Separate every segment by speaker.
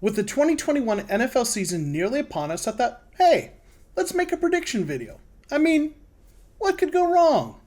Speaker 1: With the 2021 NFL season nearly upon us, I thought, hey, let's make a prediction video. I mean, what could go wrong?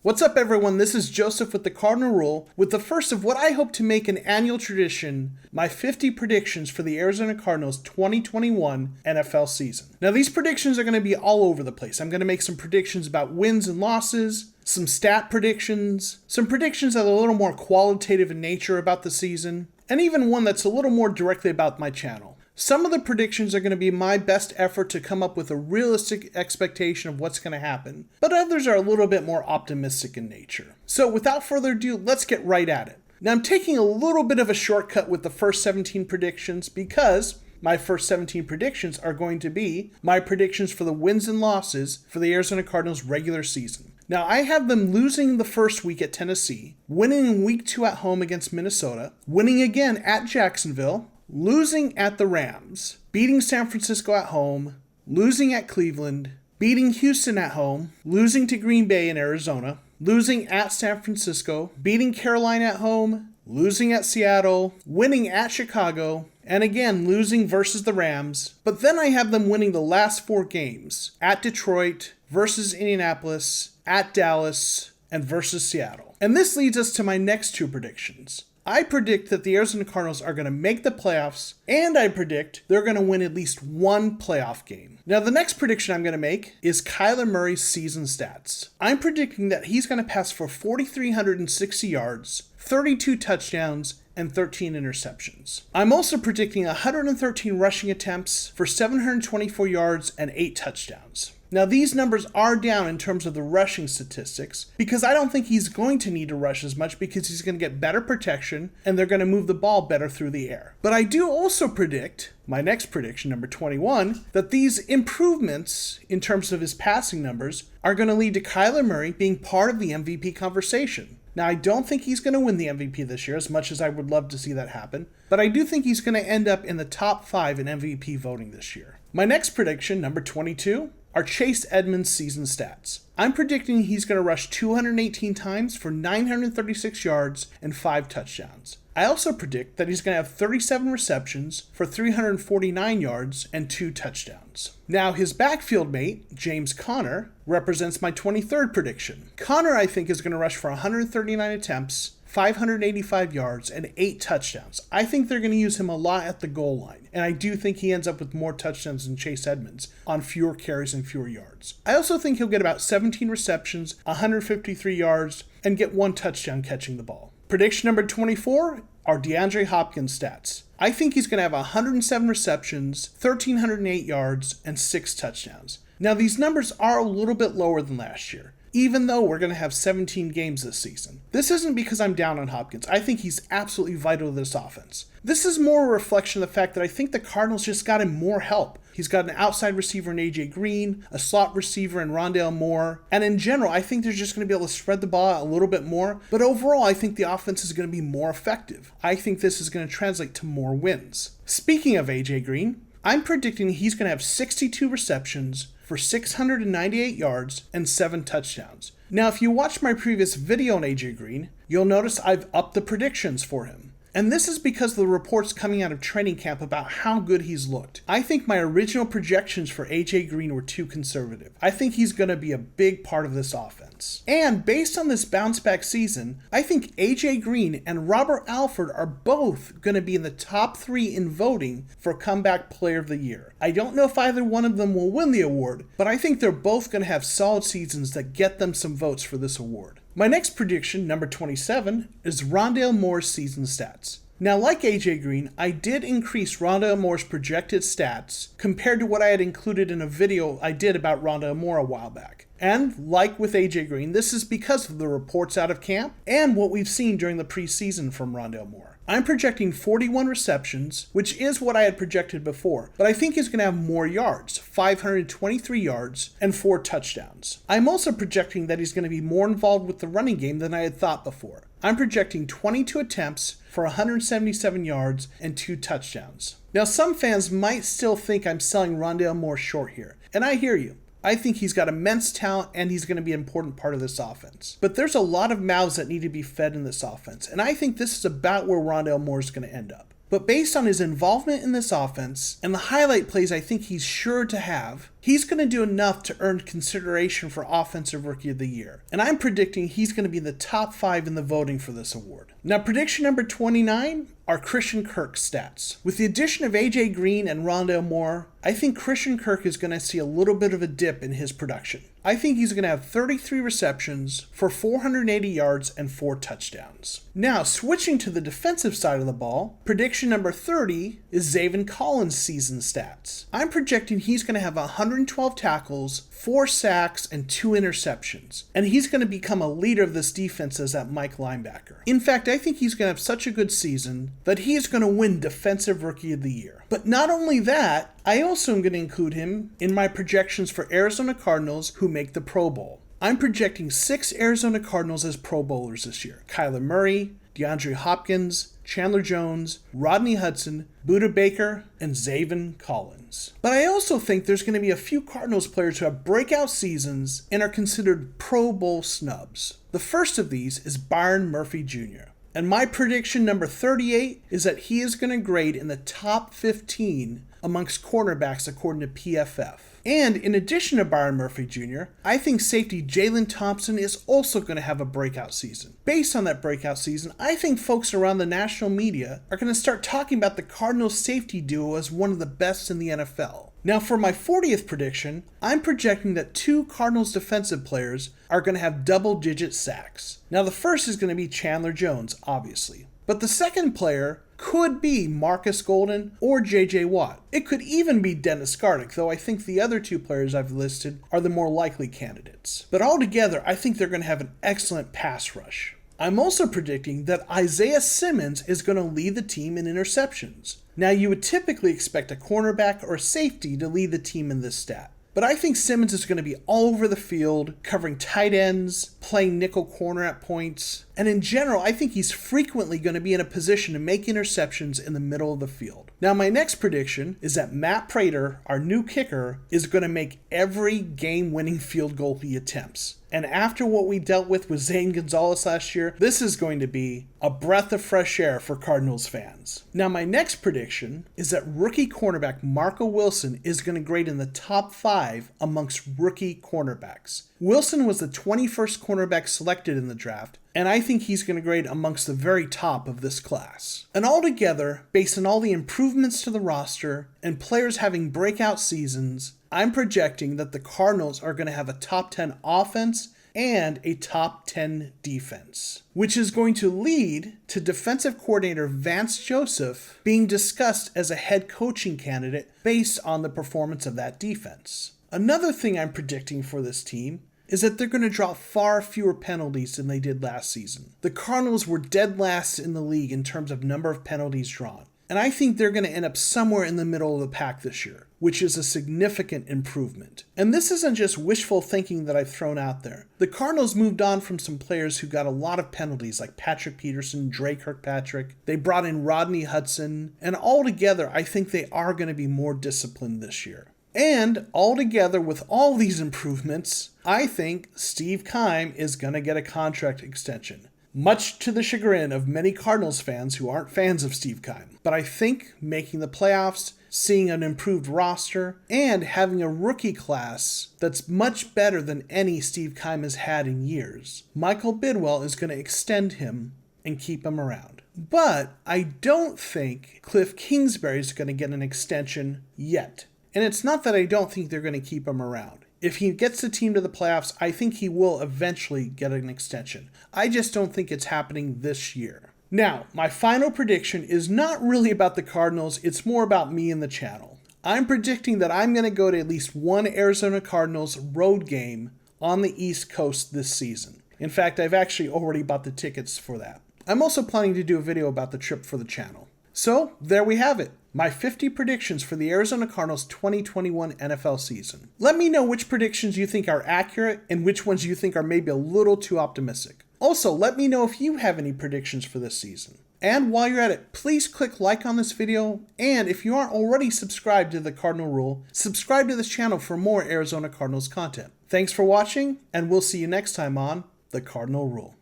Speaker 1: What's up, everyone? This is Joseph with the Cardinal Rule, with the first of what I hope to make an annual tradition, my 50 predictions for the Arizona Cardinals 2021 NFL season. Now, these predictions are going to be all over the place. I'm going to make some predictions about wins and losses, some stat predictions, some predictions that are a little more qualitative in nature about the season, and even one that's a little more directly about my channel. Some of the predictions are going to be my best effort to come up with a realistic expectation of what's going to happen, but others are a little bit more optimistic in nature. So without further ado, let's get right at it. Now, I'm taking a little bit of a shortcut with the first 17 predictions because my first 17 predictions are going to be my predictions for the wins and losses for the Arizona Cardinals regular season. Now, I have them losing the first week at Tennessee, winning in week 2 at home against Minnesota, winning again at Jacksonville, losing at the Rams, beating San Francisco at home, losing at Cleveland, beating Houston at home, losing to Green Bay in Arizona, losing at San Francisco, beating Carolina at home, losing at Seattle, winning at Chicago, and again losing versus the Rams. But then I have them winning the last 4 games at Detroit, versus Indianapolis, at Dallas, and versus Seattle. And this leads us to my next 2 predictions. I predict that the Arizona Cardinals are going to make the playoffs, and I predict they're going to win at least 1 playoff game. Now, the next prediction I'm going to make is Kyler Murray's season stats. I'm predicting that he's going to pass for 4,360 yards, 32 touchdowns, and 13 interceptions. I'm also predicting 113 rushing attempts for 724 yards and 8 touchdowns. Now, these numbers are down in terms of the rushing statistics because I don't think he's going to need to rush as much because he's going to get better protection and they're going to move the ball better through the air. But I do also predict, my next prediction, number 21, that these improvements in terms of his passing numbers are going to lead to Kyler Murray being part of the MVP conversation. Now, I don't think he's going to win the MVP this year, as much as I would love to see that happen, but I do think he's going to end up in the top 5 in MVP voting this year. My next prediction, number 22, are Chase Edmonds' season stats. I'm predicting he's going to rush 218 times for 936 yards and 5 touchdowns. I also predict that he's going to have 37 receptions for 349 yards and 2 touchdowns. Now, his backfield mate, James Conner, represents my 23rd prediction. Conner, I think, is going to rush for 139 attempts, 585 yards, and 8 touchdowns. I think they're going to use him a lot at the goal line, and I do think he ends up with more touchdowns than Chase Edmonds on fewer carries and fewer yards. I also think he'll get about 17 receptions, 153 yards, and get 1 touchdown catching the ball. Prediction number 24 are DeAndre Hopkins stats. I think he's going to have 107 receptions, 1,308 yards, and 6 touchdowns. Now, these numbers are a little bit lower than last year, even though we're going to have 17 games this season. This isn't because I'm down on Hopkins. I think he's absolutely vital to this offense. This is more a reflection of the fact that I think the Cardinals just got him more help. He's got an outside receiver in AJ Green, a slot receiver in Rondale Moore, and in general, I think they're just going to be able to spread the ball out a little bit more, but overall, I think the offense is going to be more effective. I think this is going to translate to more wins. Speaking of AJ Green, I'm predicting he's going to have 62 receptions for 698 yards and 7 touchdowns. Now, if you watched my previous video on AJ Green, you'll notice I've upped the predictions for him. And this is because of the reports coming out of training camp about how good he's looked. I think my original projections for AJ Green were too conservative. I think he's going to be a big part of this offense. And based on this bounce back season, I think AJ Green and Robert Alford are both going to be in the top 3 in voting for Comeback Player of the Year. I don't know if either one of them will win the award, but I think they're both going to have solid seasons that get them some votes for this award. My next prediction, number 27, is Rondale Moore's season stats. Now, like AJ Green, I did increase Rondale Moore's projected stats compared to what I had included in a video I did about Rondale Moore a while back. And like with AJ Green, this is because of the reports out of camp and what we've seen during the preseason from Rondale Moore. I'm projecting 41 receptions, which is what I had projected before, but I think he's going to have more yards, 523 yards, and 4 touchdowns. I'm also projecting that he's going to be more involved with the running game than I had thought before. I'm projecting 22 attempts for 177 yards and 2 touchdowns. Now, some fans might still think I'm selling Rondale Moore short here, and I hear you. I think he's got immense talent and he's going to be an important part of this offense. But there's a lot of mouths that need to be fed in this offense, and I think this is about where Rondale Moore is going to end up. But based on his involvement in this offense and the highlight plays I think he's sure to have, he's going to do enough to earn consideration for Offensive Rookie of the Year. And I'm predicting he's going to be in the top 5 in the voting for this award. Now, prediction number 29 are Christian Kirk's stats. With the addition of AJ Green and Rondale Moore, I think Christian Kirk is going to see a little bit of a dip in his production. I think he's going to have 33 receptions for 480 yards and 4 touchdowns. Now, switching to the defensive side of the ball, prediction number 30 is Zaven Collins' season stats. I'm projecting he's going to have 112 tackles, 4 sacks, and 2 interceptions. And he's going to become a leader of this defense as that Mike linebacker. In fact, I think he's going to have such a good season that he's going to win Defensive Rookie of the Year. But not only that, I also am going to include him in my projections for Arizona Cardinals who make the Pro Bowl. I'm projecting 6 Arizona Cardinals as Pro Bowlers this year. Kyler Murray, DeAndre Hopkins, Chandler Jones, Rodney Hudson, Budda Baker, and Zaven Collins. But I also think there's going to be a few Cardinals players who have breakout seasons and are considered Pro Bowl snubs. The first of these is Byron Murphy Jr. And my prediction number 38 is that he is going to grade in the top 15 amongst cornerbacks according to PFF. And in addition to Byron Murphy Jr., I think safety Jalen Thompson is also going to have a breakout season. Based on that breakout season, I think folks around the national media are going to start talking about the Cardinals safety duo as one of the best in the NFL. Now for my 40th prediction, I'm projecting that 2 Cardinals defensive players are going to have double-digit sacks. Now the first is going to be Chandler Jones, obviously. But the second player could be Marcus Golden or J.J. Watt. It could even be Dennis Gardeck, though I think the other 2 players I've listed are the more likely candidates. But altogether, I think they're going to have an excellent pass rush. I'm also predicting that Isaiah Simmons is going to lead the team in interceptions. Now, you would typically expect a cornerback or a safety to lead the team in this stat. But I think Simmons is going to be all over the field, covering tight ends, playing nickel corner at points, and in general, I think he's frequently going to be in a position to make interceptions in the middle of the field. Now, my next prediction is that Matt Prater, our new kicker, is going to make every game-winning field goal he attempts. And after what we dealt with Zane Gonzalez last year, this is going to be a breath of fresh air for Cardinals fans. Now, my next prediction is that rookie cornerback Marco Wilson is going to grade in the top 5 amongst rookie cornerbacks. Wilson was the 21st cornerback selected in the draft, and I think he's going to grade amongst the very top of this class. And altogether, based on all the improvements to the roster and players having breakout seasons, I'm projecting that the Cardinals are going to have a top 10 offense and a top 10 defense, which is going to lead to defensive coordinator Vance Joseph being discussed as a head coaching candidate based on the performance of that defense. Another thing I'm predicting for this team is that they're going to draw far fewer penalties than they did last season. The Cardinals were dead last in the league in terms of number of penalties drawn, and I think they're going to end up somewhere in the middle of the pack this year, which is a significant improvement. And this isn't just wishful thinking that I've thrown out there. The Cardinals moved on from some players who got a lot of penalties like Patrick Peterson, Dre Kirkpatrick. They brought in Rodney Hudson, and altogether I think they are going to be more disciplined this year. And altogether with all these improvements, I think Steve Keim is going to get a contract extension. Much to the chagrin of many Cardinals fans who aren't fans of Steve Keim. But I think making the playoffs, seeing an improved roster, and having a rookie class that's much better than any Steve Keim has had in years, Michael Bidwell is going to extend him and keep him around. But I don't think Cliff Kingsbury is going to get an extension yet. And it's not that I don't think they're going to keep him around. If he gets the team to the playoffs, I think he will eventually get an extension. I just don't think it's happening this year. Now, my final prediction is not really about the Cardinals, it's more about me and the channel. I'm predicting that I'm going to go to at least one Arizona Cardinals road game on the East Coast this season. In fact, I've actually already bought the tickets for that. I'm also planning to do a video about the trip for the channel. So, there we have it. My 50 predictions for the Arizona Cardinals 2021 NFL season. Let me know which predictions you think are accurate and which ones you think are maybe a little too optimistic. Also, let me know if you have any predictions for this season. And while you're at it, please click like on this video, and if you aren't already subscribed to the Cardinal Rule, subscribe to this channel for more Arizona Cardinals content. Thanks for watching, and we'll see you next time on the Cardinal Rule.